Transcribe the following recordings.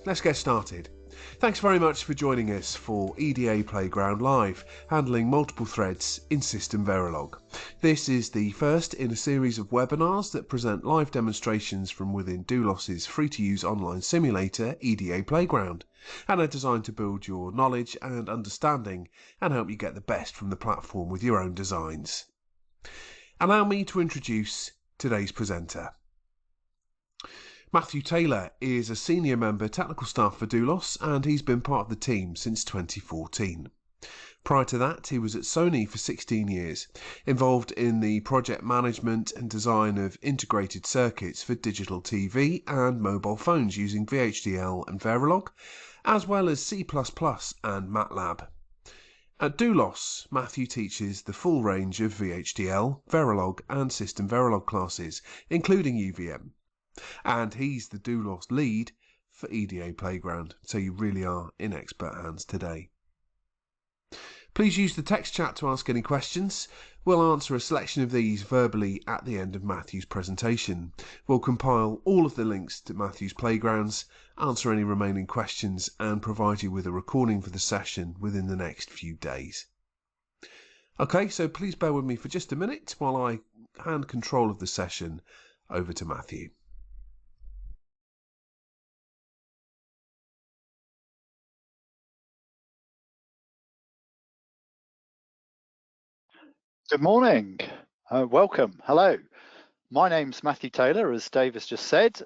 Let's get started. Thanks very much for joining us for EDA Playground Live, handling multiple threads in SystemVerilog. This is the first in a series of webinars that present live demonstrations from within Doulos' free-to-use online simulator, EDA Playground, and are designed to build your knowledge and understanding and help you get the best from the platform with your own designs. Allow me to introduce today's presenter. Matthew Taylor is a senior member technical staff for Doulos, and he's been part of the team since 2014. Prior to that, he was at Sony for 16 years, involved in the project management and design of integrated circuits for digital TV and mobile phones using VHDL and Verilog, as well as C++ and MATLAB. At Doulos, Matthew teaches the full range of VHDL, Verilog and SystemVerilog classes, including UVM. And he's the Doulos lead for EDA Playground, so you really are in expert hands today. Please use the text chat to ask any questions. We'll answer a selection of these verbally at the end of Matthew's presentation. We'll compile all of the links to Matthew's Playgrounds, answer any remaining questions, and provide you with a recording for the session within the next few days. Okay, so please bear with me for just a minute while I hand control of the session over to Matthew. Good morning. Welcome. Hello. My name's Matthew Taylor, as Dave has just said.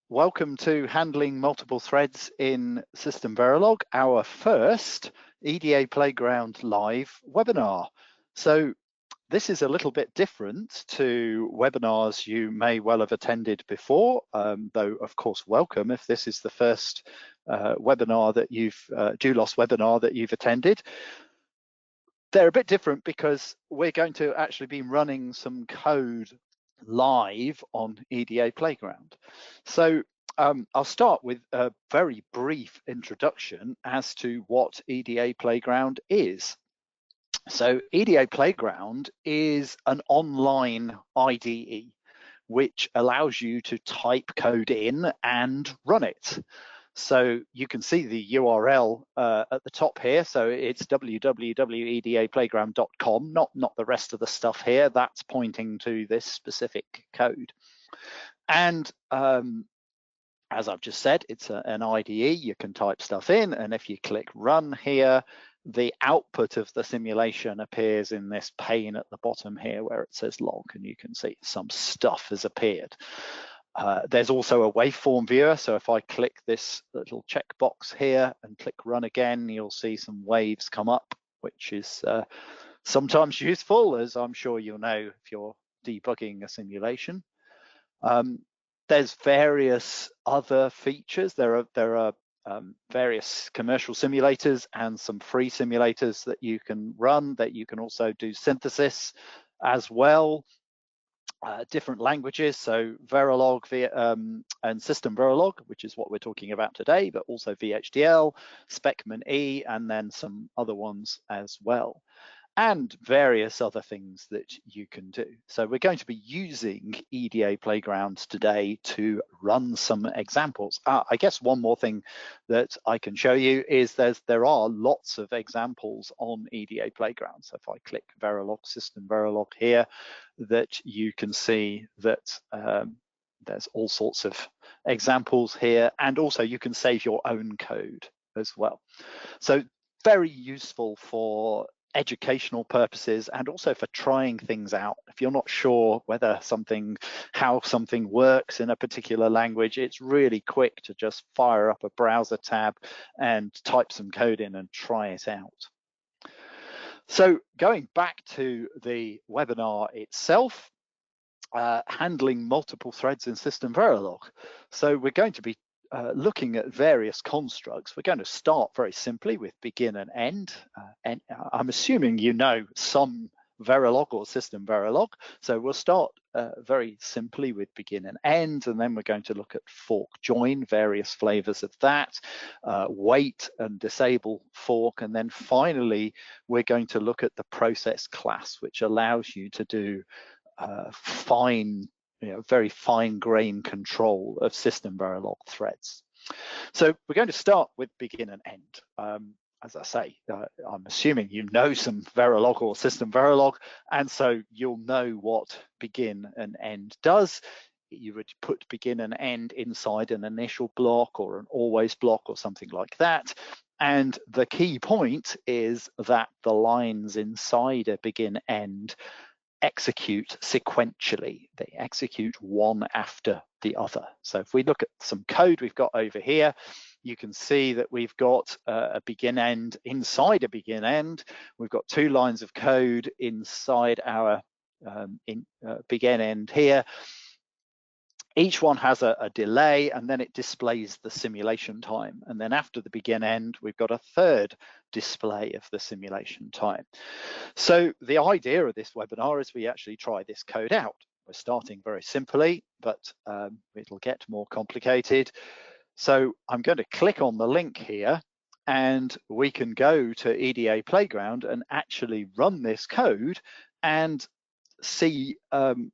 Welcome to Handling Multiple Threads in SystemVerilog, our first EDA Playground live webinar. So this is a little bit different to webinars you may well have attended before, though of course welcome if this is the first webinar that Doulos webinar that you've attended. They're a bit different because we're going to actually be running some code live on EDA Playground. So I'll start with a very brief introduction as to what EDA Playground is. So EDA Playground is an online IDE which allows you to type code in and run it. So you can see the URL at the top here. So it's www.edaplayground.com, not the rest of the stuff here. That's pointing to this specific code. And as I've just said, it's an IDE. You can type stuff in, and if you click run here, the output of the simulation appears in this pane at the bottom here where it says log, and you can see some stuff has appeared. There's also a waveform viewer, so if I click this little checkbox here and click run again, you'll see some waves come up, which is sometimes useful, as I'm sure you'll know if you're debugging a simulation. There's various other features. There are various commercial simulators and some free simulators that you can run, that you can also do synthesis as well. Different languages, so Verilog and SystemVerilog, which is what we're talking about today, but also VHDL, Specman-E, and then some other ones as well, and various other things that you can do. So we're going to be using EDA Playgrounds today to run some examples. I guess one more thing that I can show you is there are lots of examples on EDA Playgrounds. So if I click Verilog, SystemVerilog here, that you can see that there's all sorts of examples here, and also you can save your own code as well. So very useful for educational purposes and also for trying things out. If you're not sure how something works in a particular language, it's really quick to just fire up a browser tab and type some code in and try it out. So going back to the webinar itself, handling multiple threads in SystemVerilog. So we're going to be looking at various constructs. We're going to start very simply with begin and end. And I'm assuming you know some Verilog or SystemVerilog. So we'll start very simply with begin and end, and then we're going to look at fork join, various flavors of that, wait and disable fork, and then finally we're going to look at the process class, which allows you to do very fine grained control of SystemVerilog threads. So we're going to start with begin and end. As I say, I'm assuming you know some Verilog or SystemVerilog, and so you'll know what begin and end does. You would put begin and end inside an initial block or an always block or something like that. And the key point is that the lines inside a begin end execute sequentially. They execute one after the other. So if we look at some code we've got over here, you can see that we've got a begin end inside a begin end. We've got two lines of code inside our begin end here. Each one has a delay, and then it displays the simulation time. And then after the begin end, we've got a third display of the simulation time. So the idea of this webinar is we actually try this code out. We're starting very simply, but it'll get more complicated. So I'm going to click on the link here, and we can go to EDA Playground and actually run this code and see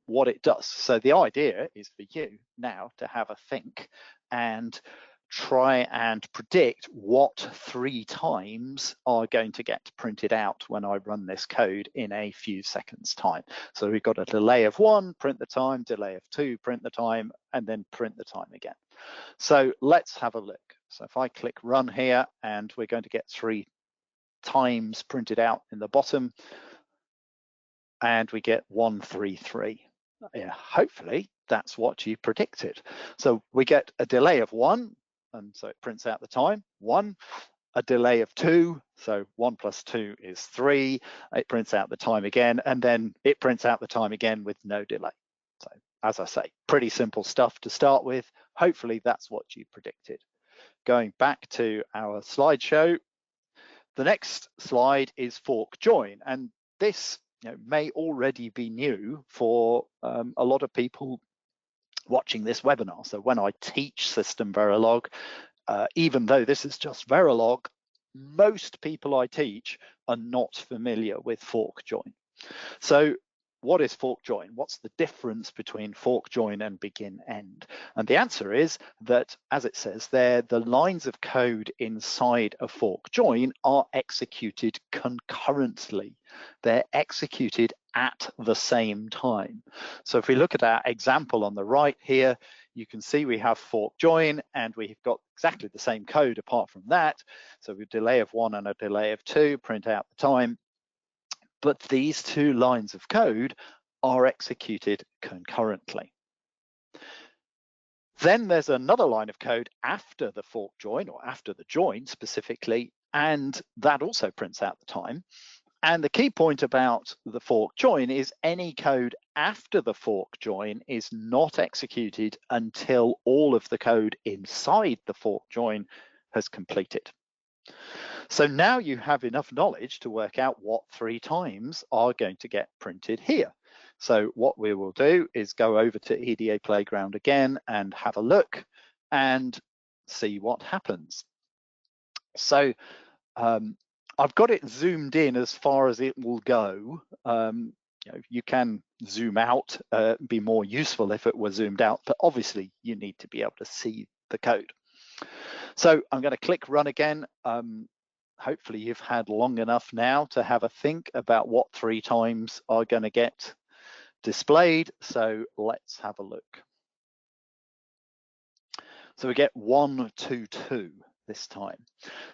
what it does. So the idea is for you now to have a think and try and predict what 3 times are going to get printed out when I run this code in a few seconds time. So we've got a delay of 1, print the time, delay of 2, print the time, and then print the time again. So let's have a look. So if I click run here, and we're going to get 3 times printed out in the bottom, and we get 133. Yeah, hopefully that's what you predicted. So we get a delay of 1, and so it prints out the time, 1. A delay of 2, so 1 plus 2 is 3. It prints out the time again, and then it prints out the time again with no delay. So as I say, pretty simple stuff to start with. Hopefully that's what you predicted. Going back to our slideshow, the next slide is fork join, and this may already be new for a lot of people watching this webinar. So when I teach SystemVerilog, even though this is just Verilog, most people I teach are not familiar with fork join. So what is fork join? What's the difference between fork join and begin end? And the answer is that, as it says there, the lines of code inside a fork join are executed concurrently. They're executed at the same time. So if we look at our example on the right here, you can see we have fork join, and we've got exactly the same code apart from that. So we delay of 1 and a delay of 2, print out the time. But these 2 lines of code are executed concurrently. Then there's another line of code after the fork join, or after the join specifically, and that also prints out the time. And the key point about the fork join is any code after the fork join is not executed until all of the code inside the fork join has completed. So now you have enough knowledge to work out what 3 times are going to get printed here. So what we will do is go over to EDA Playground again and have a look and see what happens. So I've got it zoomed in as far as it will go. You can zoom out, be more useful if it were zoomed out, but obviously you need to be able to see the code. So I'm going to click run again. Hopefully you've had long enough now to have a think about what 3 times are going to get displayed. So let's have a look. So we get 1, 2, 2 this time.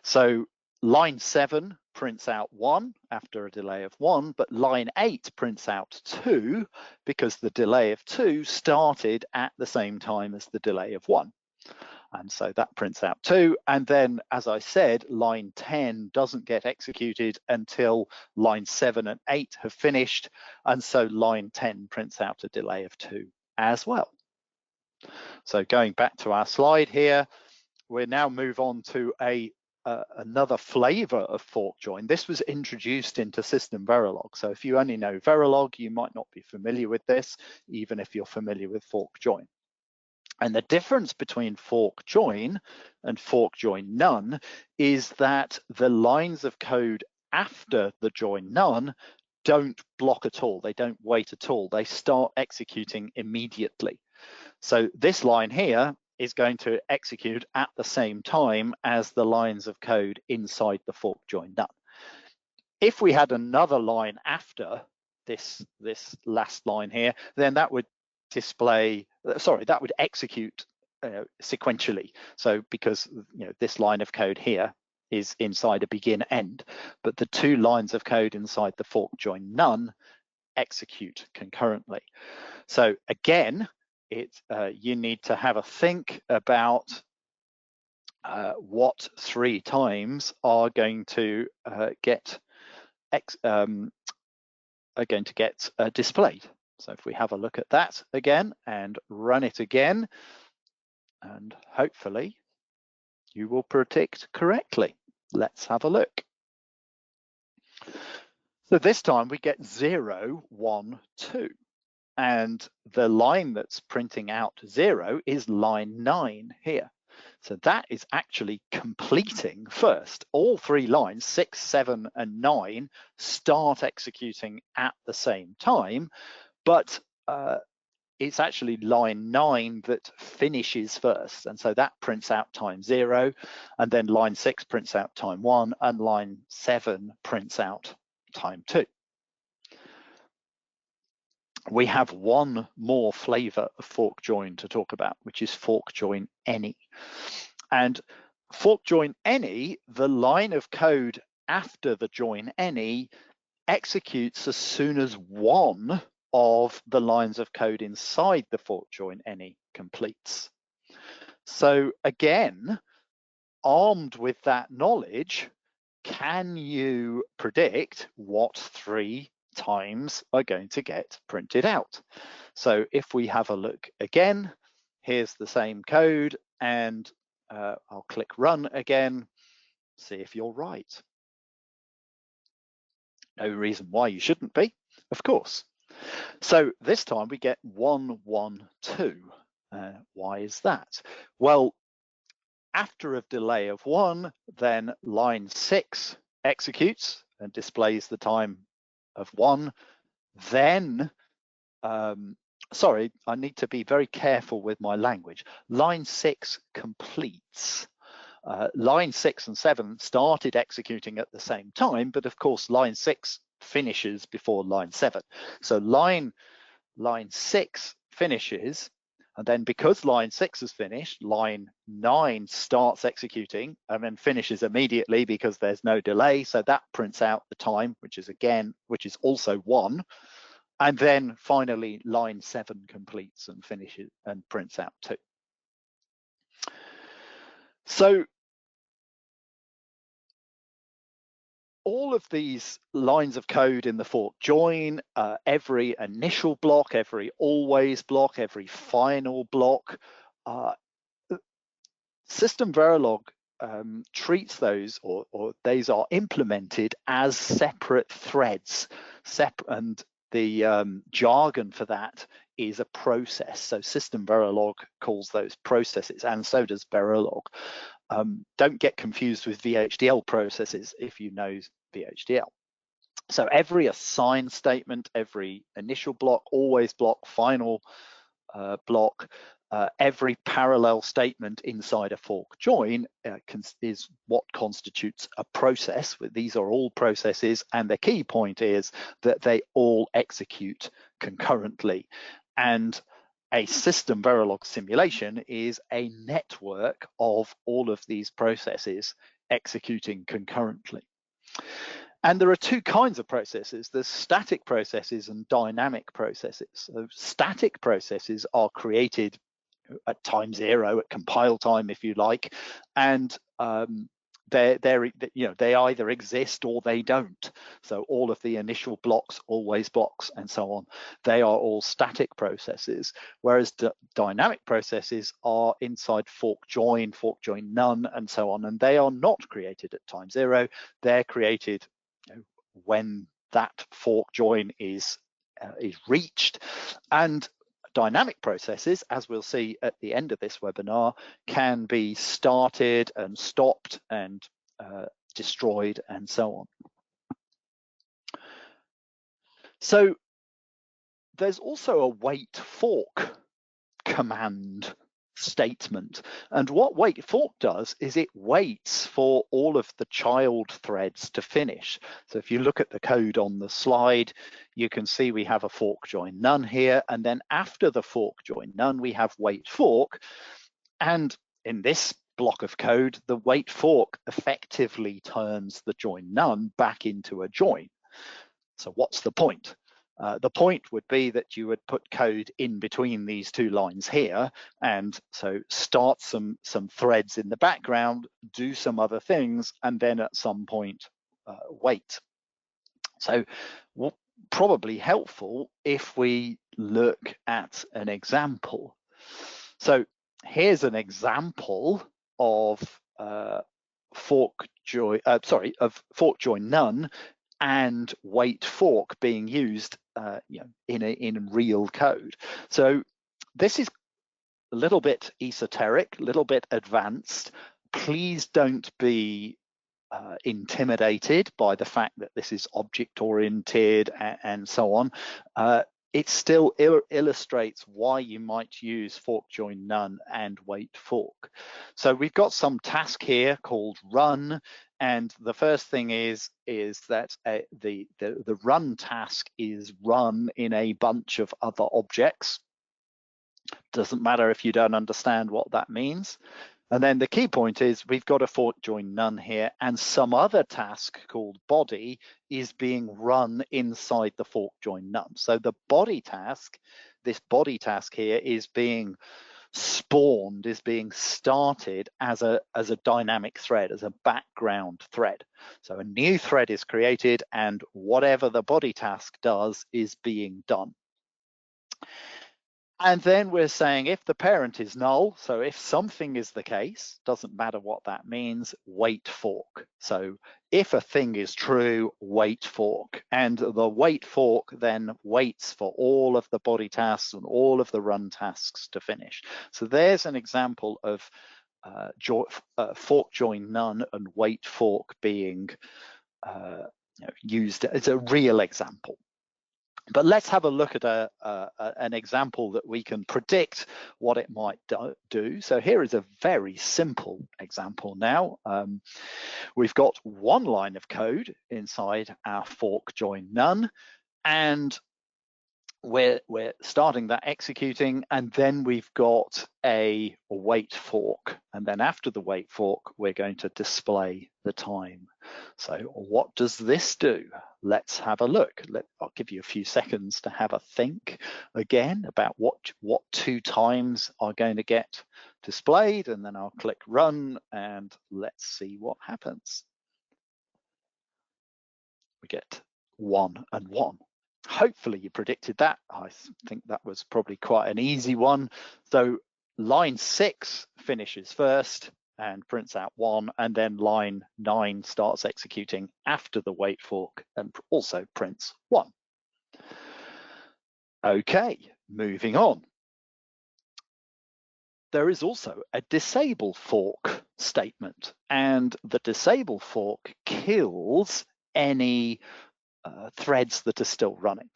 So line 7 prints out 1 after a delay of 1, but line 8 prints out 2 because the delay of 2 started at the same time as the delay of 1. And so that prints out 2. And then, as I said, line 10 doesn't get executed until line 7 and 8 have finished. And so line 10 prints out a delay of 2 as well. So going back to our slide here, we now move on to another flavor of fork join. This was introduced into SystemVerilog. So if you only know Verilog, you might not be familiar with this, even if you're familiar with fork join. And the difference between fork join and fork join none is that the lines of code after the join none don't block at all. They don't wait at all. They start executing immediately. So this line here is going to execute at the same time as the lines of code inside the fork join none. If we had another line after this last line here, then that would display, sorry, that would execute sequentially. So because this line of code here is inside a begin end, but the two lines of code inside the fork join none execute concurrently. So again, you need to have a think about what 3 times are going to get displayed. So if we have a look at that again and run it again, and hopefully you will predict correctly. Let's have a look. So this time we get 0, 1, 2. And the line that's printing out 0 is line 9 here. So that is actually completing first. All 3 lines, 6, 7, and 9, start executing at the same time, but it's actually line 9 that finishes first. And so that prints out time 0, and then line 6 prints out time 1, and line 7 prints out time 2. We have one more flavor of fork join to talk about, which is fork join any. And fork join any, the line of code after the join any executes as soon as one of the lines of code inside the fork join any completes. So again, armed with that knowledge, can you predict what 3 times are going to get printed out? So if we have a look again, here's the same code, and I'll click run again, see if you're right. No reason why you shouldn't be, of course. So this time we get 1, 1, 2. Why is that? Well, after a delay of 1, then line 6 executes and displays the time of 1. Then, sorry, I need to be very careful with my language. Line 6 completes. Line 6 and 7 started executing at the same time, but of course line 6 finishes before line 7. So line 6 finishes, and then because line 6 is finished, line 9 starts executing and then finishes immediately because there's no delay. So that prints out the time, which is also 1. And then finally line 7 completes and finishes and prints out 2. So all of these lines of code in the fork join, every initial block, every always block, every final block, SystemVerilog treats those, or these are implemented as separate threads, and the jargon for that is a process. So SystemVerilog calls those processes, and so does Verilog. Don't get confused with VHDL processes if you know VHDL. So every assign statement, every initial block, always block, final block, every parallel statement inside a fork join is what constitutes a process. These are all processes, and the key point is that they all execute concurrently. And a SystemVerilog simulation is a network of all of these processes executing concurrently. And there are 2 kinds of processes. There's static processes and dynamic processes. So static processes are created at time 0, at compile time, if you like, and they either exist or they don't. So all of the initial blocks, always blocks, and so on, they are all static processes, whereas dynamic processes are inside fork join none, and so on, and they are not created at time 0. They're created when that fork join is reached. And dynamic processes, as we'll see at the end of this webinar, can be started and stopped and destroyed and so on. So there's also a wait fork command statement. And what wait fork does is it waits for all of the child threads to finish. So if you look at the code on the slide, you can see we have a fork join none here, and then after the fork join none, we have wait fork. And in this block of code, the wait fork effectively turns the join none back into a join. So what's the point? The point would be that you would put code in between these two lines here, and so start some threads in the background, do some other things, and then at some point wait. So probably helpful if we look at an example. So here's an example of fork join none and wait fork being used in real code. So this is a little bit esoteric, a little bit advanced. Please don't be intimidated by the fact that this is object oriented and so on. It still illustrates why you might use fork join none and wait fork. So we've got some task here called run, and the first thing is that the run task is run in a bunch of other objects. Doesn't matter if you don't understand what that means. And then the key point is we've got a fork join none here, and some other task called body is being run inside the fork join none. So the body task, this body task here, is being spawned, is being started as a dynamic thread, as a background thread. So a new thread is created, and whatever the body task does is being done. And then we're saying if the parent is null, so if something is the case, doesn't matter what that means, wait fork. So if a thing is true, wait fork. And the wait fork then waits for all of the body tasks and all of the run tasks to finish. So there's an example of fork join none and wait fork being used. It's a real example. But let's have a look at an example that we can predict what it might do. So here is a very simple example now. We've got one line of code inside our fork join none, and we're starting that executing, and then we've got a wait fork, and then after the wait fork we're going to display the time. So what does this do? Let's have a look. I'll give you a few seconds to have a think again about what two times are going to get displayed, and then I'll click run and let's see what happens. We get 1 and 1. Hopefully you predicted that. I think that was probably quite an easy one. So line 6 finishes first and prints out 1, and then line 9 starts executing after the wait fork and also prints 1. Okay, moving on. There is also a disable fork statement, and the disable fork kills any threads that are still running.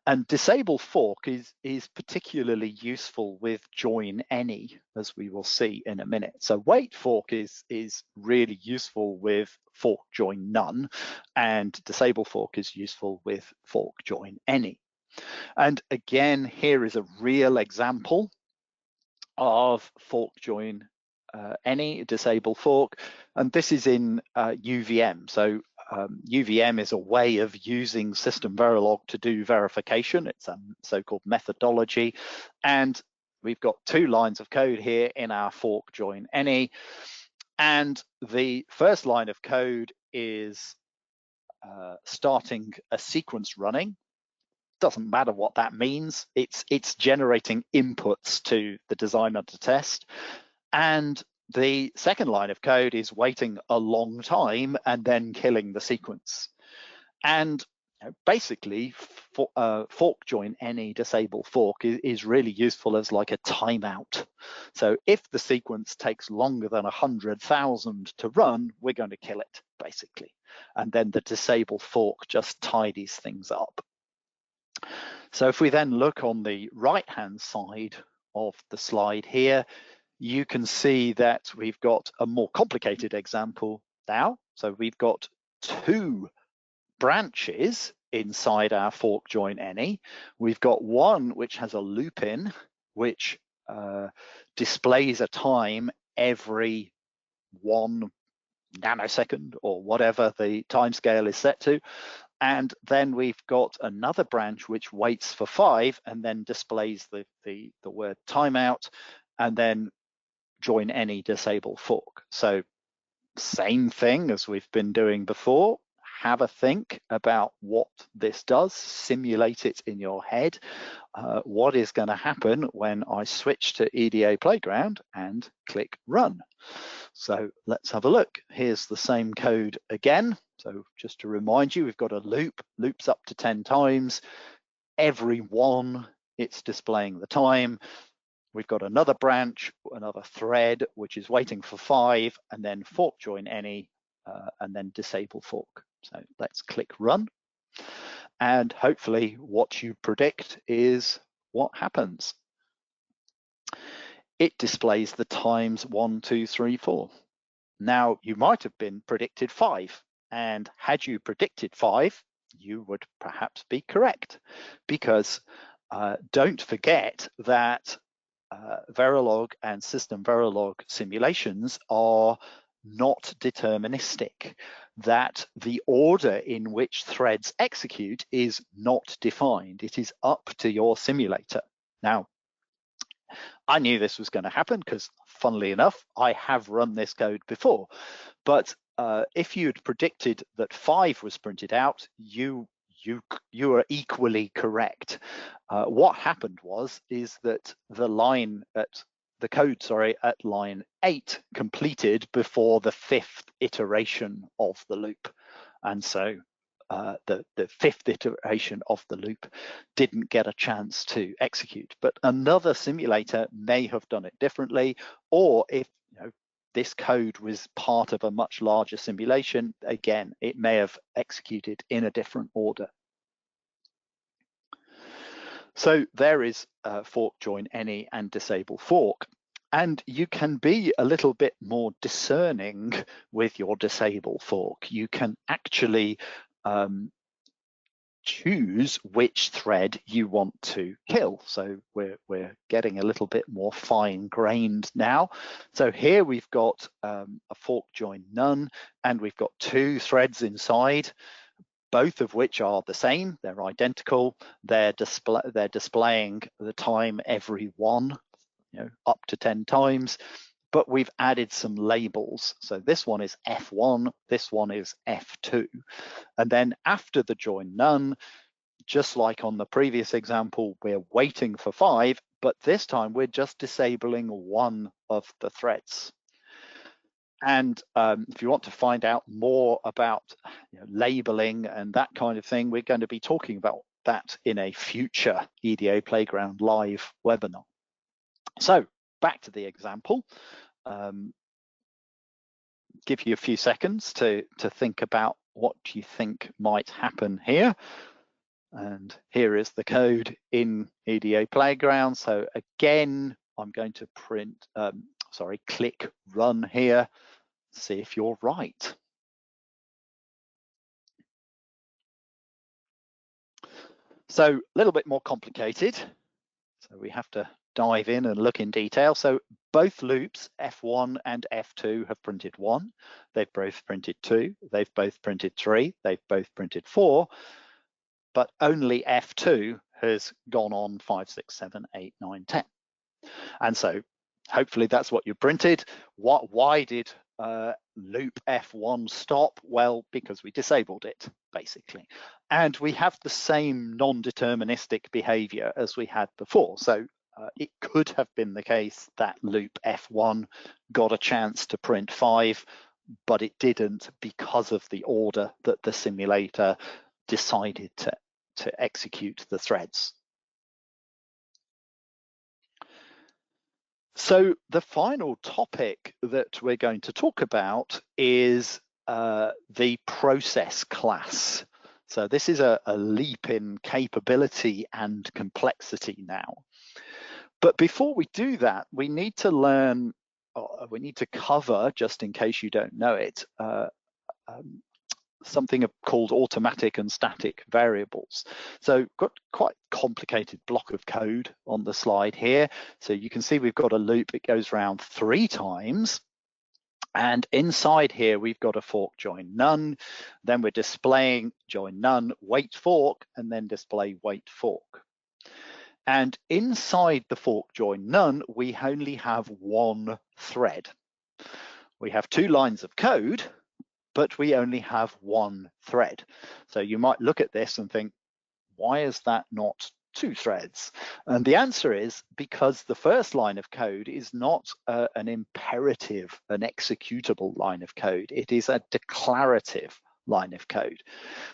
And disable fork is particularly useful with join any, as we will see in a minute. So wait fork is really useful with fork join none, and disable fork is useful with fork join any. And again, here is a real example of fork join any disable fork, and this is in UVM. So UVM is a way of using SystemVerilog to do verification. It's a so-called methodology, and we've got 2 lines of code here in our fork join any, and the first line of code is starting a sequence running. Doesn't matter what that means. It's generating inputs to the designer to test. And the second line of code is waiting a long time and then killing the sequence. And basically, fork join any disable fork is really useful as like a timeout. So if the sequence takes longer than 100,000 to run, we're going to kill it, basically. And then the disable fork just tidies things up. So if we then look on the right-hand side of the slide here, you can see that we've got a more complicated example now. So we've got two branches inside our fork join any. We've got one which has a loop in, which displays a time every 1 nanosecond or whatever the time scale is set to. And then we've got another branch which waits for 5 and then displays the word timeout, and then join any disable fork. So same thing as we've been doing before. Have a think about what this does, simulate it in your head. What is going to happen when I switch to EDA Playground and click run? So let's have a look. Here's the same code again. So just to remind you, we've got a loop, loops up to 10 times. Every one, it's displaying the time. We've got another branch, another thread, which is waiting for 5, and then fork join any, and then disable fork. So let's click run. And hopefully what you predict is what happens. It displays the times 1, 2, 3, 4. Now, you might have been predicted 5, and had you predicted 5, you would perhaps be correct, because don't forget that Verilog and SystemVerilog simulations are not deterministic, that the order in which threads execute is not defined. It is up to your simulator. Now, I knew this was going to happen because, funnily enough, I have run this code before. But if you'd predicted that 5 was printed out, you are equally correct. What happened is that the code at line 8 completed before the 5th iteration of the loop, and so the 5th iteration of the loop didn't get a chance to execute. But another simulator may have done it differently, or if this code was part of a much larger simulation, again, it may have executed in a different order. So there is fork join any and disable fork. And you can be a little bit more discerning with your disable fork. You can actually choose which thread you want to kill. So we're getting a little bit more fine-grained now. So here we've got a fork join none, and we've got 2 threads inside, both of which are the same. They're identical. They're displaying the time every 1, up to 10 times. But we've added some labels. So this one is F1, this one is F2. And then after the join none, just like on the previous example, we're waiting for 5, but this time we're just disabling 1 of the threads. And if you want to find out more about labeling and that kind of thing, we're going to be talking about that in a future EDA Playground live webinar. So back to the example. Give you a few seconds to think about what you think might happen here. And here is the code in EDA Playground. So again, I'm going to click run here, see if you're right. So a little bit more complicated. So we have to dive in and look in detail. So both loops, F1 and F2, have printed 1. They've both printed 2. They've both printed 3. They've both printed 4. But only F2 has gone on 5, 6, 7, 8, 9, 10. And so hopefully that's what you printed. Why did loop F1 stop? Well, because we disabled it, basically. And we have the same non-deterministic behavior as we had before. So it could have been the case that loop F1 got a chance to print 5, but it didn't because of the order that the simulator decided to execute the threads. So the final topic that we're going to talk about is the process class. So this is a leap in capability and complexity now. But before we do that, we need to learn, we need to cover, just in case you don't know it, something called automatic and static variables. So got quite a complicated block of code on the slide here. So you can see we've got a loop, it goes around 3 times. And inside here, we've got a fork join none. Then we're displaying join none, wait fork, and then display wait fork. And inside the fork join none, we only have 1 thread. We have 2 lines of code, but we only have 1 thread. So you might look at this and think, why is that not 2 threads? And the answer is because the first line of code is not an imperative, an executable line of code. It is a declarative line of code.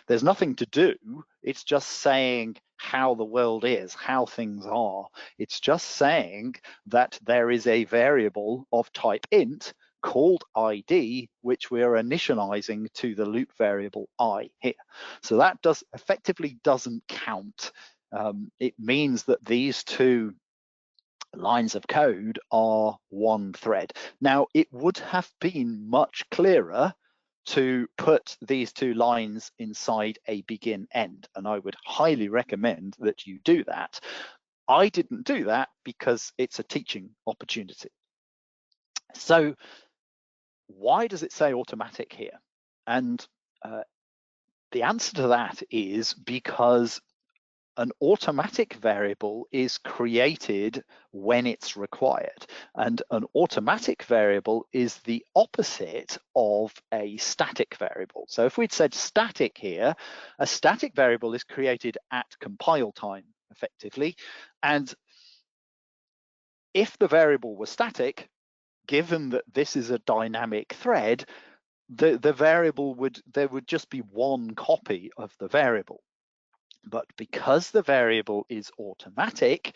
There's nothing to do. It's just saying how the world is, how things are. It's just saying that there is a variable of type int called ID, which we're initializing to the loop variable I here. So that effectively doesn't count. It means that these 2 lines of code are 1 thread. Now, it would have been much clearer to put these 2 lines inside a begin end, and I would highly recommend that you do that. I didn't do that because it's a teaching opportunity. So why does it say automatic here? And the answer to that is because an automatic variable is created when it's required. And an automatic variable is the opposite of a static variable. So if we'd said static here, a static variable is created at compile time, effectively. And if the variable was static, given that this is a dynamic thread, the variable there would just be 1 copy of the variable. But because the variable is automatic,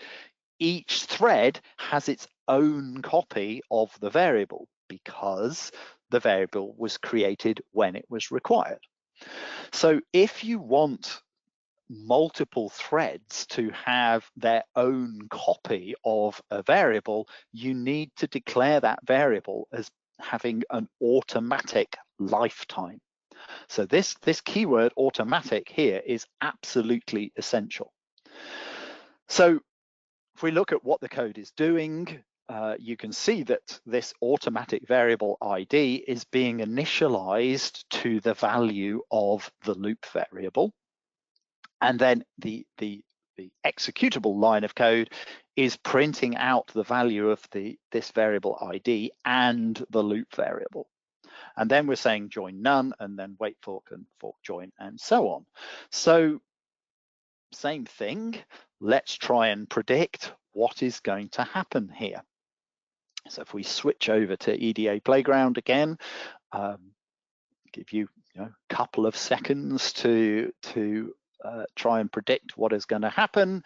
each thread has its own copy of the variable because the variable was created when it was required. So if you want multiple threads to have their own copy of a variable, you need to declare that variable as having an automatic lifetime. So this keyword automatic here is absolutely essential. So if we look at what the code is doing, you can see that this automatic variable ID is being initialized to the value of the loop variable. And then the executable line of code is printing out the value of this variable ID and the loop variable. And then we're saying join none, and then wait fork and fork join, and so on. So same thing, let's try and predict what is going to happen here. So if we switch over to EDA Playground again, give you a couple of seconds to try and predict what is going to happen.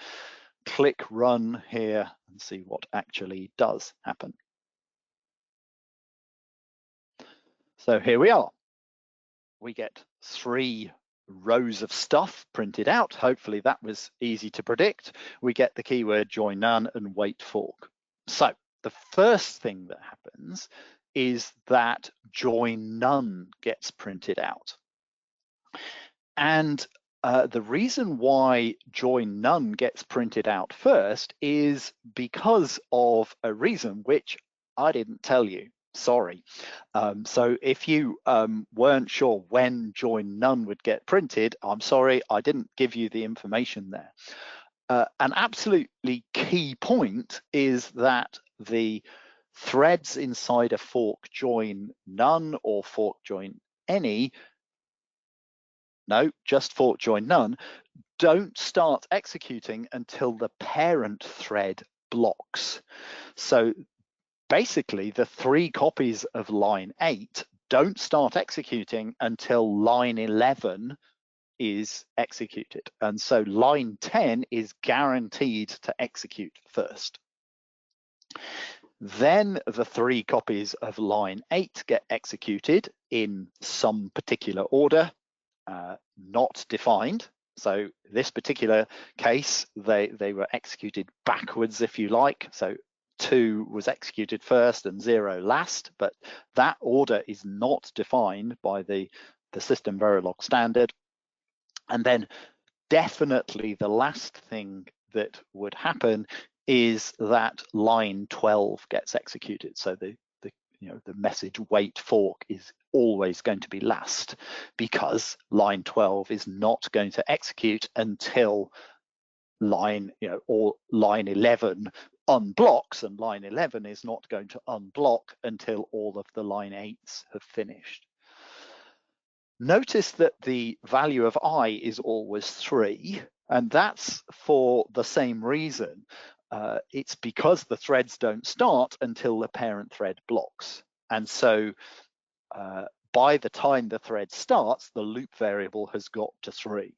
Click run here and see what actually does happen. So here we are. We get 3 rows of stuff printed out. Hopefully that was easy to predict. We get the keyword join none and wait fork. So the first thing that happens is that join none gets printed out. And the reason why join none gets printed out first is because of a reason which I didn't tell you. Sorry. So if you weren't sure when join none would get printed, I'm sorry, I didn't give you the information there. An absolutely key point is that the threads inside a fork join none or fork join any, no, just fork join none, don't start executing until the parent thread blocks. So basically, the 3 copies of line 8 don't start executing until line 11 is executed. And so line 10 is guaranteed to execute first. Then the 3 copies of line 8 get executed in some particular order, not defined. So this particular case, they were executed backwards, if you like. So 2 was executed first and 0 last, but that order is not defined by the SystemVerilog standard. And then definitely the last thing that would happen is that line 12 gets executed. So the message wait fork is always going to be last, because line 12 is not going to execute until line 11 unblocks, and line 11 is not going to unblock until all of the line 8s have finished. Notice that the value of I is always 3, and that's for the same reason. It's because the threads don't start until the parent thread blocks. And so by the time the thread starts, the loop variable has got to 3.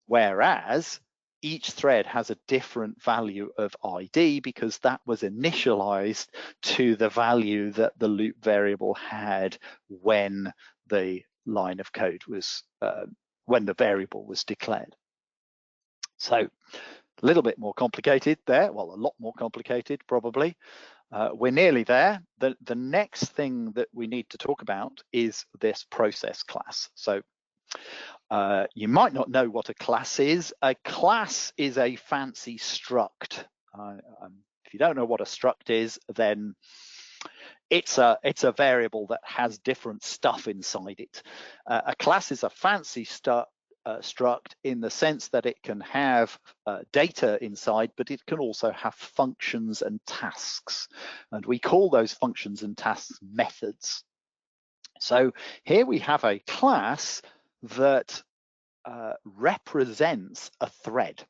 Whereas each thread has a different value of ID, because that was initialized to the value that the loop variable had when the line of code was, when the variable was declared. So a little bit more complicated there, well, a lot more complicated probably. We're nearly there. The next thing that we need to talk about is this process class. So you might not know what a class is. A class is a fancy struct. If you don't know what a struct is, then it's a variable that has different stuff inside it. A class is a fancy struct in the sense that it can have data inside, but it can also have functions and tasks. And we call those functions and tasks methods. So here we have a class that represents a thread.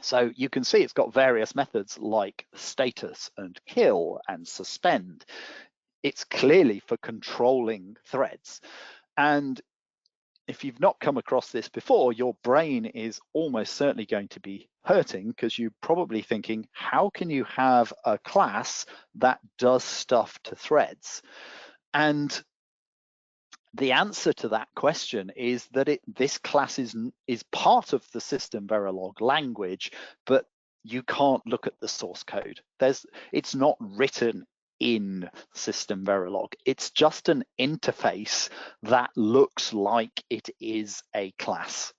So you can see it's got various methods like status and kill and suspend. It's clearly for controlling threads. And if you've not come across this before, your brain is almost certainly going to be hurting, because you're probably thinking, how can you have a class that does stuff to threads? And the answer to that question is that this class is part of the SystemVerilog language, but you can't look at the source code. It's not written in SystemVerilog. It's just an interface that looks like it is a class.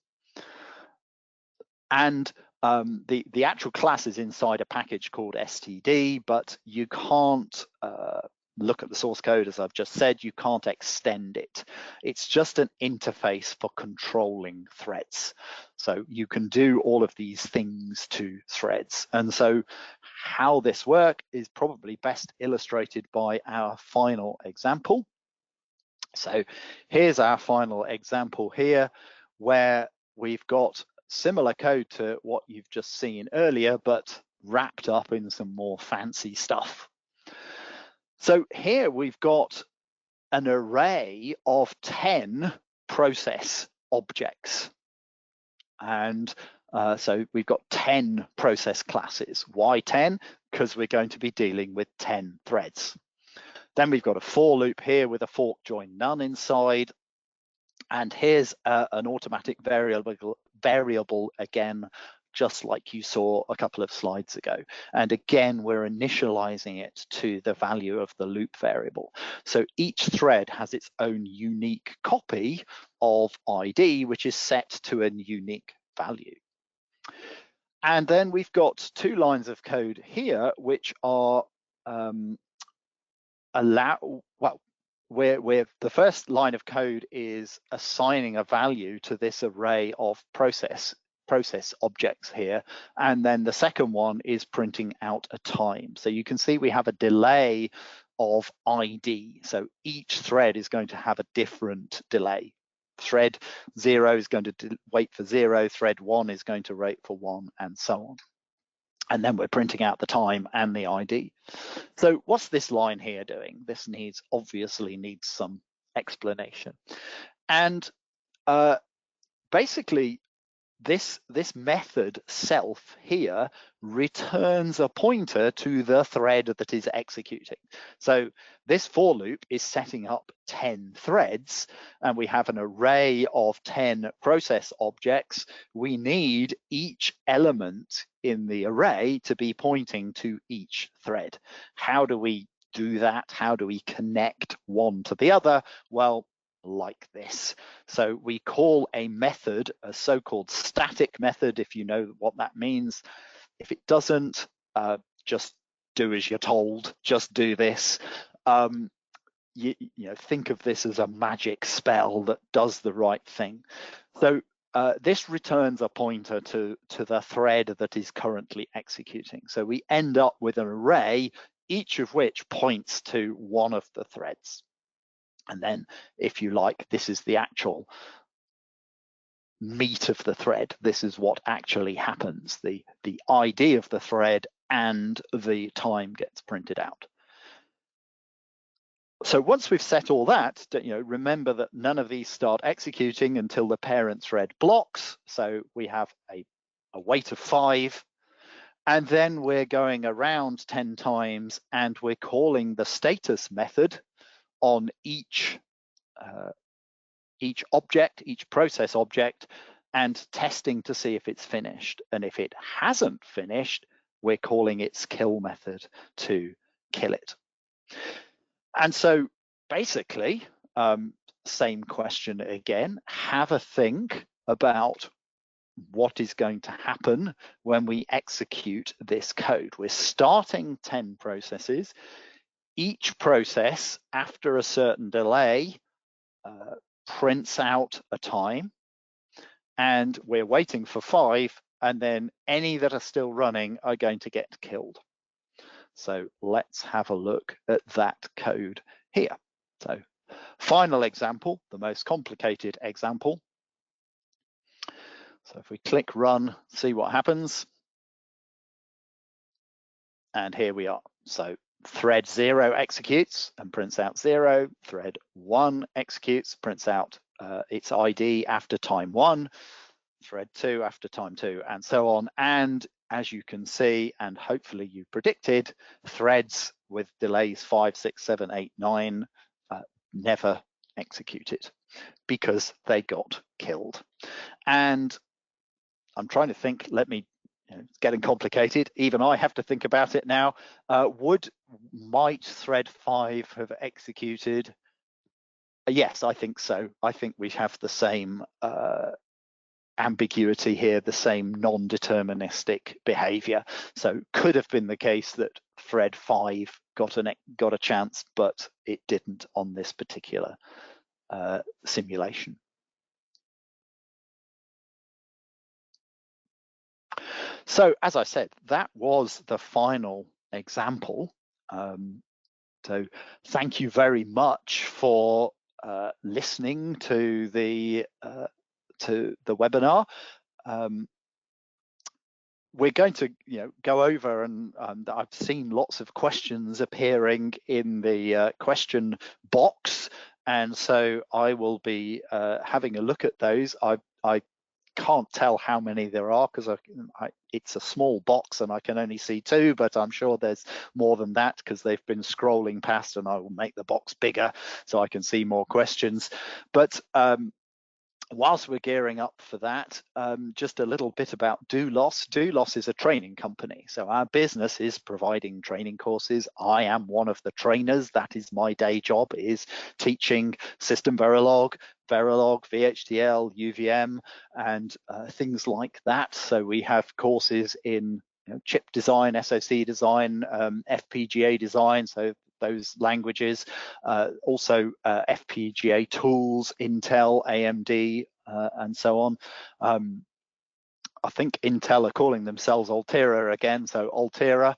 And the actual class is inside a package called std, but you can't look at the source code. As I've just said, you can't extend it. It's just an interface for controlling threads. So you can do all of these things to threads. And so how this works is probably best illustrated by our final example. So here's our final example here, where we've got similar code to what you've just seen earlier, but wrapped up in some more fancy stuff. So here we've got an array of 10 process objects. And so we've got 10 process classes. Why 10? Because we're going to be dealing with 10 threads. Then we've got a for loop here with a fork join none inside. And here's an automatic variable again, just like you saw a couple of slides ago. And again, we're initializing it to the value of the loop variable. So each thread has its own unique copy of ID, which is set to a unique value. And then we've got 2 lines of code here, which are where the first line of code is assigning a value to this array of process objects here, and then the second one is printing out a time. So you can see we have a delay of ID. So each thread is going to have a different delay. Thread 0 is going to wait for 0, thread 1 is going to wait for 1, and so on. And then we're printing out the time and the ID. So what's this line here doing? This obviously needs some explanation. And basically, this method self here returns a pointer to the thread that is executing. So this for loop is setting up 10 threads, and we have an array of 10 process objects. We need each element in the array to be pointing to each thread. How do we do that? How do we connect one to the other? Well, like this. So we call a method a so-called static method, if you know what that means. If it doesn't, just do as you're told, just do this. You know, think of this as a magic spell that does the right thing. So this returns a pointer to the thread that is currently executing. So we end up with an array, each of which points to one of the threads. And then, if you like, this is the actual meat of the thread. This is what actually happens. The ID of the thread and the time gets printed out. So once we've set all that, you know, remember that none of these start executing until the parent thread blocks. So we have a wait of 5. And then we're going around 10 times, and we're calling the status method on each object, each process object, and testing to see if it's finished. And if it hasn't finished, we're calling its kill method to kill it. And so basically, same question again, have a think about what is going to happen when we execute this code. We're starting 10 processes. Each process, after a certain delay, prints out a time, and we're waiting for 5, and then any that are still running are going to get killed. So let's have a look at that code here. So final example, the most complicated example. So if we click run, see what happens. And here we are. So thread 0 executes and prints out 0. Thread 1 executes, prints out its ID after time 1. Thread 2 after time 2, and so on. And as you can see, and hopefully you predicted, threads with delays 5, 6, 7, 8, 9 never executed because they got killed. And I'm trying to think, it's getting complicated. Even I have to think about it now. Might thread 5 have executed? Yes, I think so. I think we have the same ambiguity here, the same non-deterministic behavior. So could have been the case that thread 5 got a chance, but it didn't on this particular simulation. So as I said, that was the final example. So thank you very much for listening to the webinar. We're going to go over, and I've seen lots of questions appearing in the question box, and so I will be having a look at those. I can't tell how many there are because it's a small box and I can only see 2, but I'm sure there's more than that because they've been scrolling past, and I will make the box bigger so I can see more questions. But whilst we're gearing up for that, just a little bit about Doulos. Doulos is a training company. So our business is providing training courses. I am one of the trainers. That is my day job, is teaching SystemVerilog, Verilog, VHDL, UVM, and things like that. So we have courses in chip design, SoC design, FPGA design, so those languages, also FPGA tools, Intel, AMD, and so on. I think Intel are calling themselves Altera again, so Altera.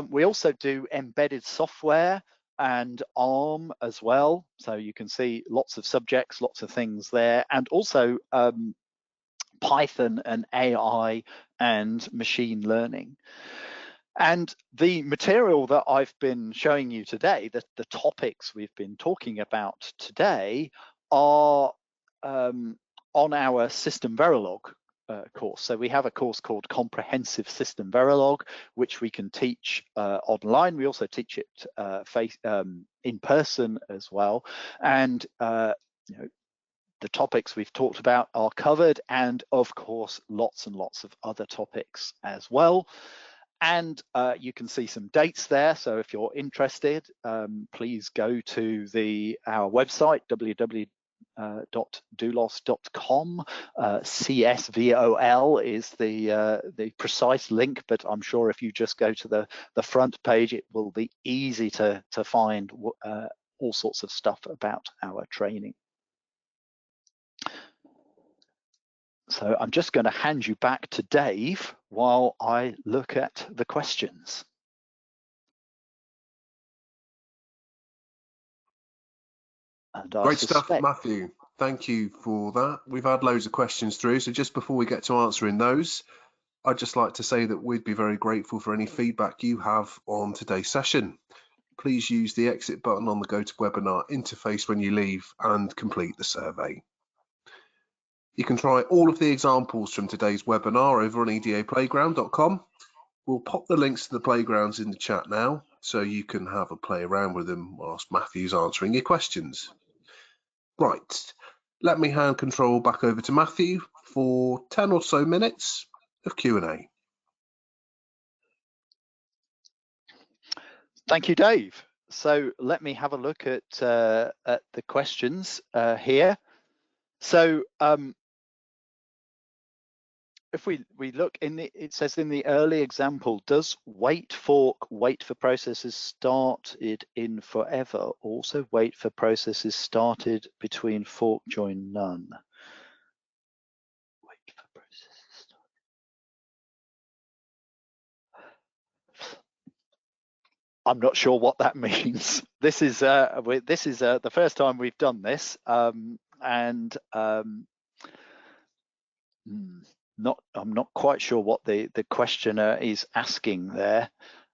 We also do embedded software and ARM as well, so you can see lots of subjects, lots of things there, and also Python and AI and machine learning. And the material that I've been showing you today, the topics we've been talking about today, are on our SystemVerilog course. So we have a course called Comprehensive SystemVerilog, which we can teach online. We also teach it in person as well. And you know, the topics we've talked about are covered, and of course, lots and lots of other topics as well. And you can see some dates there. So if you're interested, please go to our website, www.doulos.com. CSVOL is the precise link, but I'm sure if you just go to the front page, it will be easy to find all sorts of stuff about our training. So I'm just going to hand you back to Dave while I look at the questions. And Great stuff, Matthew. Thank you for that. We've had loads of questions through, so just before we get to answering those, I'd just like to say that we'd be very grateful for any feedback you have on today's session. Please use the exit button on the GoToWebinar interface when you leave and complete the survey. You can try all of the examples from today's webinar over on edaplayground.com. We'll pop the links to the playgrounds in the chat now, so you can have a play around with them whilst Matthew's answering your questions. Right, let me hand control back over to Matthew for 10 or so minutes of Q&A. Thank you, Dave. So let me have a look at the questions here. So if we look it says in the early example, does wait for processes started in forever also wait for processes started between fork join none? Wait for processes started. I'm not sure what that means. This is the first time we've done this, and I'm not quite sure what the questioner is asking there.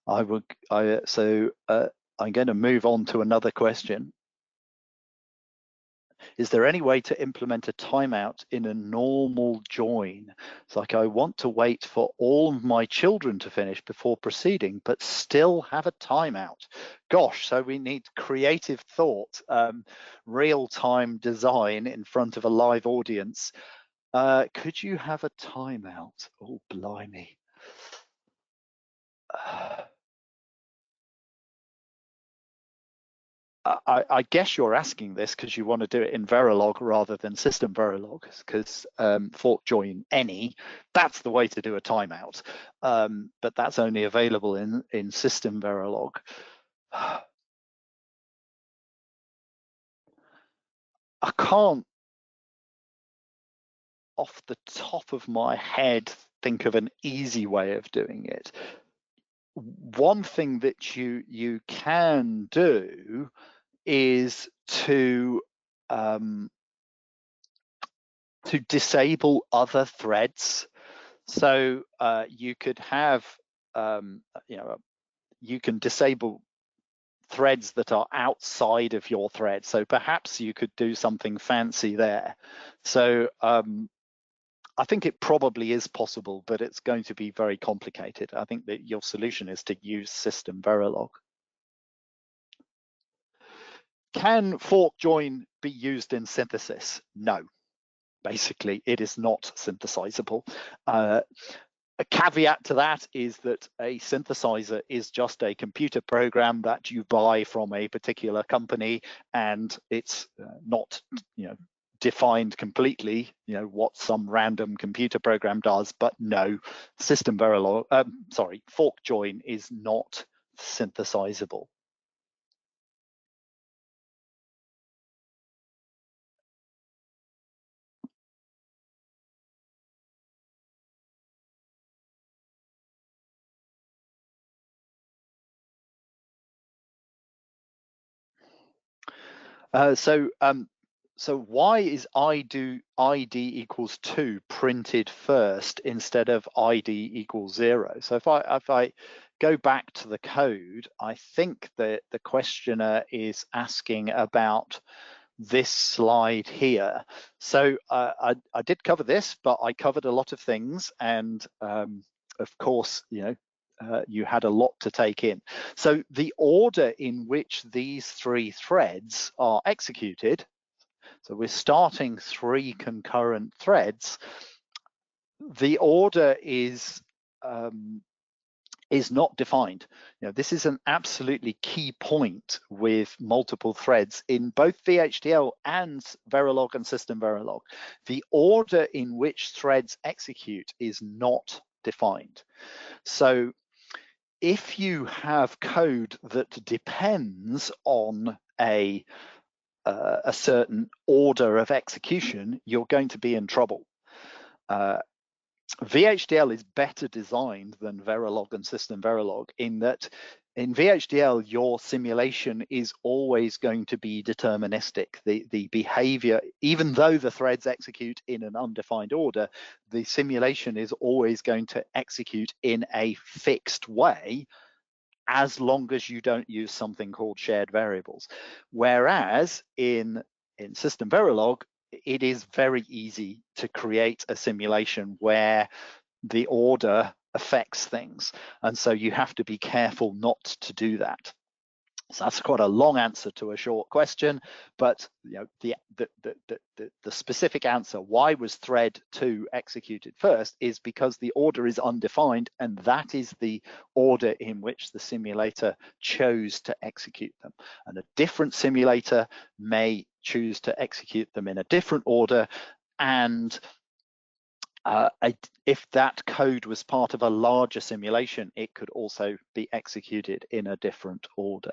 So I'm going to move on to another question. Is there any way to implement a timeout in a normal join? It's like I want to wait for all of my children to finish before proceeding, but still have a timeout. Gosh, so we need creative thought, real-time design in front of a live audience. Could you have a timeout? Oh, blimey. I guess you're asking this because you want to do it in Verilog rather than SystemVerilog, because fork join any, that's the way to do a timeout. But that's only available in SystemVerilog. I can't, off the top of my head, think of an easy way of doing it. One thing that you can do is to disable other threads. So you could have, you can disable threads that are outside of your thread. So perhaps you could do something fancy there. So I think it probably is possible, but it's going to be very complicated. I think that your solution is to use SystemVerilog. Can fork join be used in synthesis? No, basically it is not synthesizable. A caveat to that is that a synthesizer is just a computer program that you buy from a particular company, and it's not, defined completely, what some random computer program does. But no, SystemVerilog, fork join is not synthesizable. So why is ID equals 2 printed first instead of ID equals 0? So if I go back to the code, I think that the questioner is asking about this slide here. So I did cover this, but I covered a lot of things, and of course, you had a lot to take in. So the order in which these three threads are executed, so we're starting 3 concurrent threads, the order is not defined. This is an absolutely key point with multiple threads in both VHDL and Verilog and SystemVerilog. The order in which threads execute is not defined. So if you have code that depends on a certain order of execution, you're going to be in trouble. VHDL is better designed than Verilog and SystemVerilog in that in VHDL, your simulation is always going to be deterministic. The behavior, even though the threads execute in an undefined order, the simulation is always going to execute in a fixed way as long as you don't use something called shared variables. Whereas in SystemVerilog, it is very easy to create a simulation where the order affects things. And so you have to be careful not to do that. So that's quite a long answer to a short question, but the specific answer, why was thread 2 executed first, is because the order is undefined, and that is the order in which the simulator chose to execute them. And a different simulator may choose to execute them in a different order, and if that code was part of a larger simulation, it could also be executed in a different order.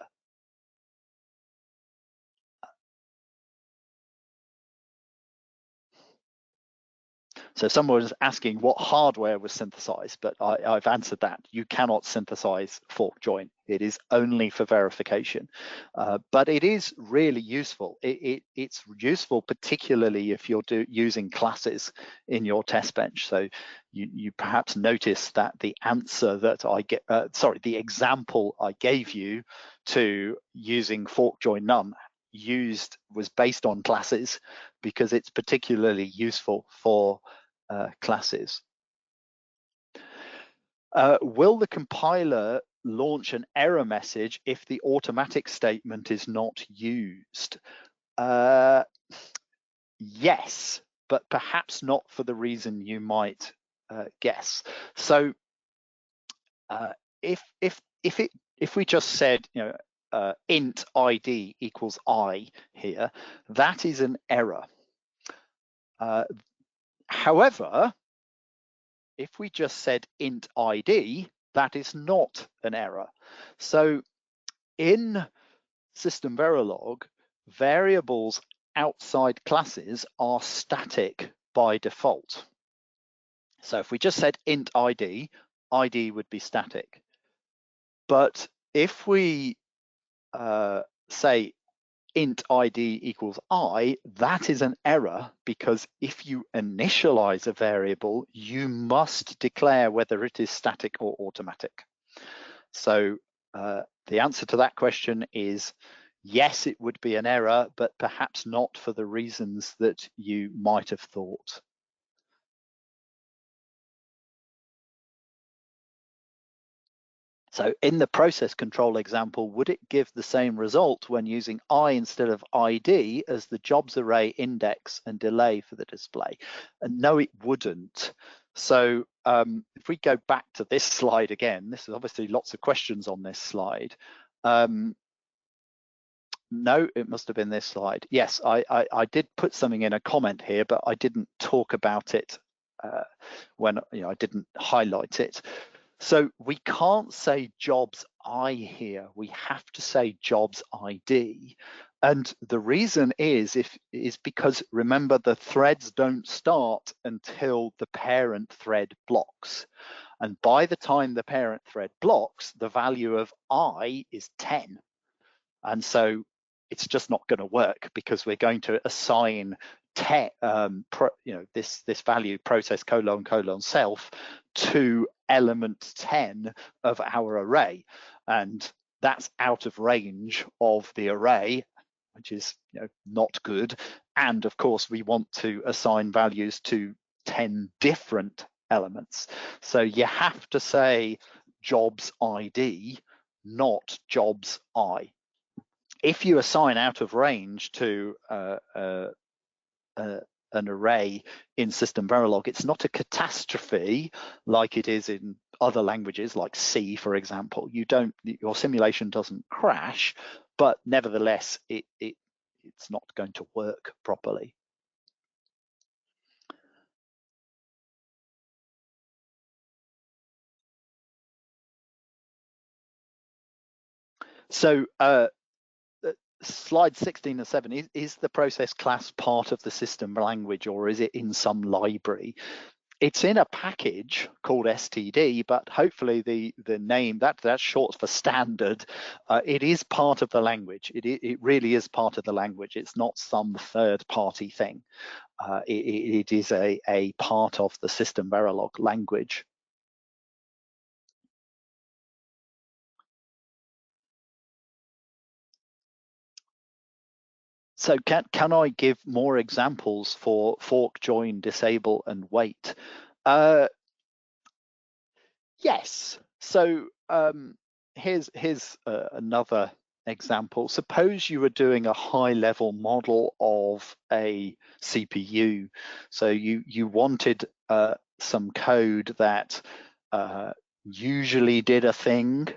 So someone was asking what hardware was synthesized, but I've answered that. You cannot synthesize fork join. It is only for verification, but it is really useful. It's useful particularly if you're using classes in your test bench. So you perhaps notice that the answer that I get, the example I gave you to using fork join none was based on classes, because it's particularly useful for classes. Will the compiler launch an error message if the automatic statement is not used? Yes, but perhaps not for the reason you might guess. So if we just said int id equals I here, that is an error. However, if we just said int id, that is not an error. So in SystemVerilog, variables outside classes are static by default. So if we just said int id, id would be static. But if we say int id equals I, that is an error, because if you initialize a variable, you must declare whether it is static or automatic. So the answer to that question is yes, it would be an error, but perhaps not for the reasons that you might have thought. So in the process control example, would it give the same result when using I instead of ID as the jobs array index and delay for the display? And no, it wouldn't. So if we go back to this slide again, this is obviously lots of questions on this slide. No, it must have been this slide. Yes, I did put something in a comment here, but I didn't talk about it when I didn't highlight it. So we can't say jobs I here. We have to say jobs ID. And the reason is because, remember, the threads don't start until the parent thread blocks. And by the time the parent thread blocks, the value of I is 10. And so it's just not going to work, because we're going to assign this value process : self to element 10 of our array, and that's out of range of the array, which is not good. And of course, we want to assign values to 10 different elements. So you have to say jobs ID, not jobs I. If you assign out of range to an array in SystemVerilog, it's not a catastrophe like it is in other languages like C, for example. Your simulation doesn't crash, but nevertheless, it's not going to work properly. So slide 16 and 7, is the process class part of the system language, or is it in some library? It's in a package called STD, but hopefully the name, that's short for standard. It is part of the language. It really is part of the language. It's not some third-party thing. It is a part of the SystemVerilog language. So can I give more examples for fork, join, disable, and wait? Yes. So here's another example. Suppose you were doing a high-level model of a CPU. So you wanted some code that usually did a thing,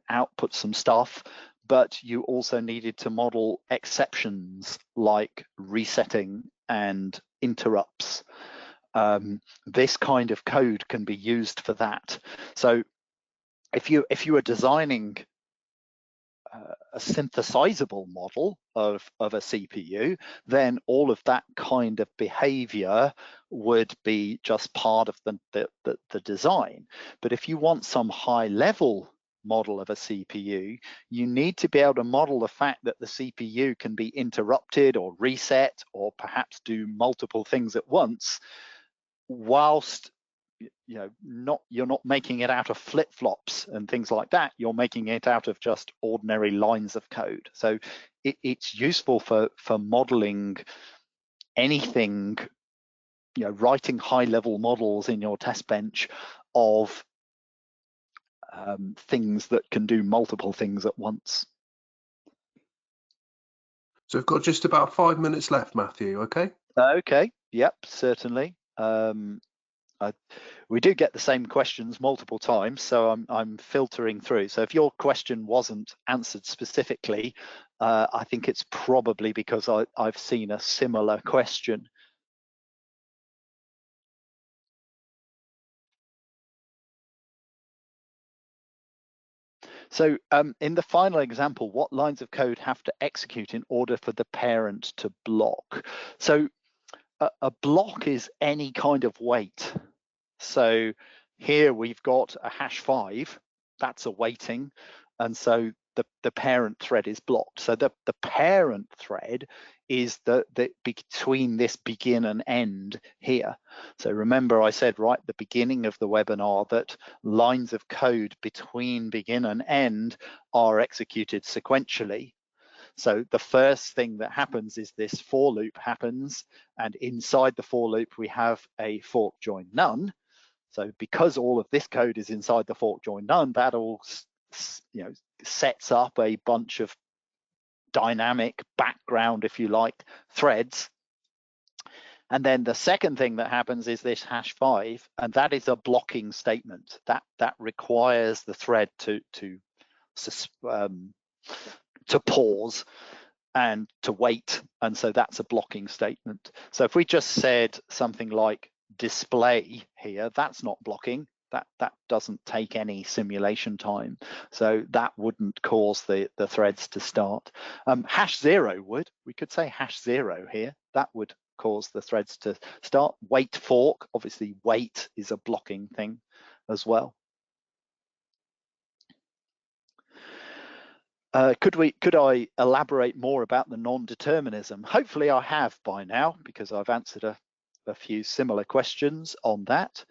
output some stuff, but you also needed to model exceptions like resetting and interrupts. This kind of code can be used for that. So if you are designing a synthesizable model of a CPU, then all of that kind of behavior would be just part of the design. But if you want some high level model of a CPU, you need to be able to model the fact that the CPU can be interrupted or reset or perhaps do multiple things at once, whilst you're not making it out of flip-flops and things like that. You're making it out of just ordinary lines of code. So it's useful for modeling anything, writing high-level models in your test bench of things that can do multiple things at once. So we've got just about 5 minutes left, Matthew, okay? Okay, yep, certainly. We do get the same questions multiple times, so I'm filtering through. So if your question wasn't answered specifically, I think it's probably because I've seen a similar question. So in the final example, what lines of code have to execute in order for the parent to block? So a block is any kind of wait. So here we've got a #5, that's a waiting, and so the parent thread is blocked. So the parent thread is the between this begin and end here. So remember I said right at the beginning of the webinar that lines of code between begin and end are executed sequentially. So the first thing that happens is this for loop happens, and inside the for loop we have a fork join none. So because all of this code is inside the fork join none, that all sets up a bunch of dynamic background, if you like, threads. And then the second thing that happens is this #5, and that is a blocking statement that requires the thread to pause and to wait, and so that's a blocking statement. So if we just said something like display here, that's not blocking. That doesn't take any simulation time, so that wouldn't cause the threads to start. #0 would. We could say #0 here. That would cause the threads to start. Wait fork, obviously wait is a blocking thing as well. Could I elaborate more about the non-determinism? Hopefully I have by now, because I've answered a few similar questions on that.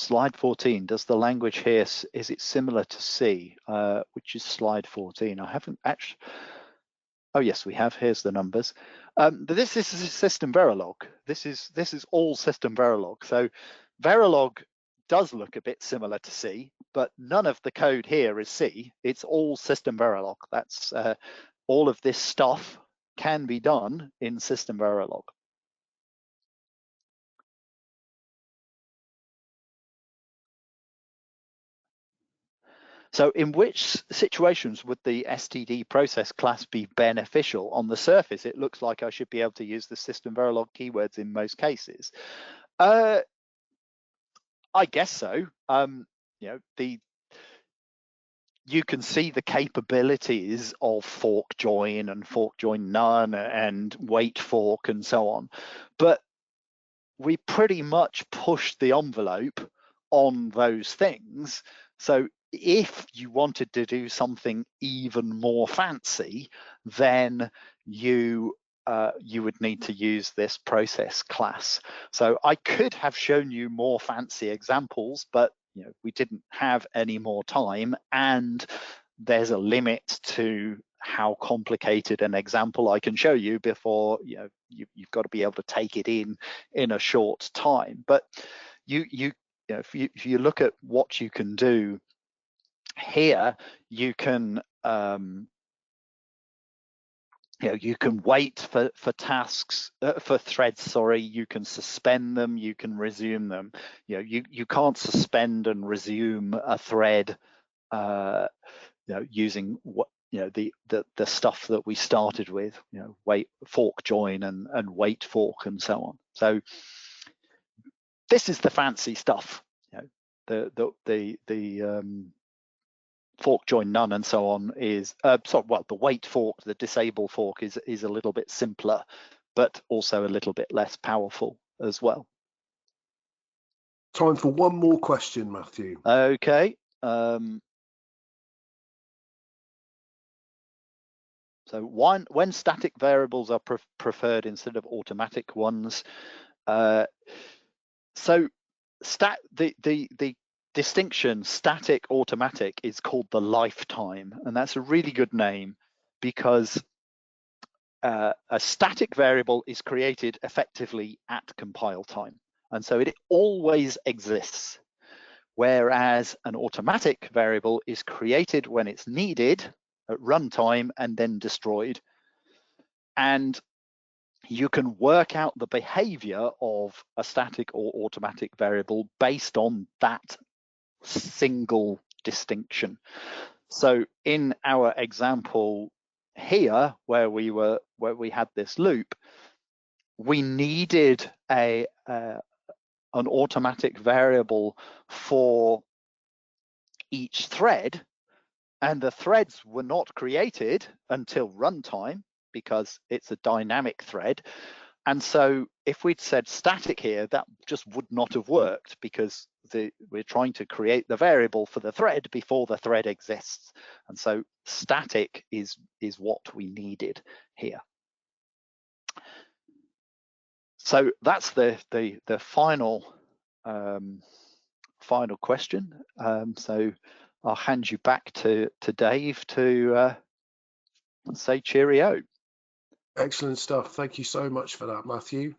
slide 14, does the language here, is it similar to C, which is slide 14? I haven't actually, oh yes, we have, here's the numbers. But this is SystemVerilog. This is all SystemVerilog. So Verilog does look a bit similar to C, but none of the code here is C. It's all SystemVerilog. That's all of this stuff can be done in SystemVerilog. So in which situations would the STD process class be beneficial? On the surface, it looks like I should be able to use the SystemVerilog keywords in most cases. I guess so. You know, you can see the capabilities of fork join and fork join none and wait fork and so on, but we pretty much pushed the envelope on those things. So if you wanted to do something even more fancy, then you would need to use this process class. So I could have shown you more fancy examples, but you know, we didn't have any more time, and there's a limit to how complicated an example I can show you before you've got to be able to take it in a short time. But if you look at what you can do here, you can you can wait for tasks, for threads, sorry, you can suspend them, you can resume them. You can't suspend and resume a thread using what the stuff that we started with, wait, fork join and wait fork and so on. So this is the fancy stuff. The fork join none and so on is the wait fork, the disable fork is a little bit simpler, but also a little bit less powerful as well. Time for one more question, Matthew. Okay. So when static variables are preferred instead of automatic ones, so the distinction static automatic is called the lifetime, and that's a really good name because a static variable is created effectively at compile time, and so it always exists, whereas an automatic variable is created when it's needed at runtime and then destroyed. And you can work out the behavior of a static or automatic variable based on that single distinction. So in our example here, where we had this loop, we needed an automatic variable for each thread, and the threads were not created until runtime because it's a dynamic thread. And so if we'd said static here, that just would not have worked because we're trying to create the variable for the thread before the thread exists. And so static is what we needed here. So that's the final final question. So I'll hand you back to Dave to say cheerio. Excellent stuff. Thank you so much for that, Matthew.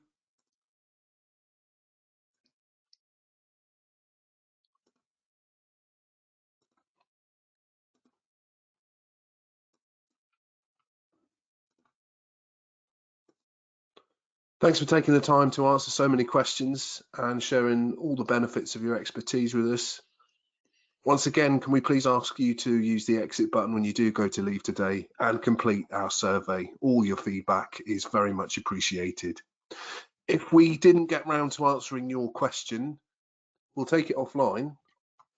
Thanks for taking the time to answer so many questions and sharing all the benefits of your expertise with us. Once again, can we please ask you to use the exit button when you do go to leave today and complete our survey? All your feedback is very much appreciated. If we didn't get round to answering your question, we'll take it offline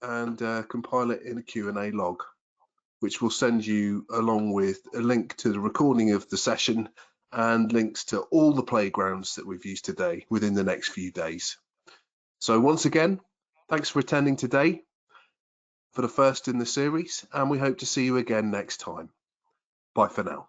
and compile it in a Q&A log, which will send you along with a link to the recording of the session and links to all the playgrounds that we've used today within the next few days. So once again, thanks for attending today for the first in the series, and we hope to see you again next time. Bye for now.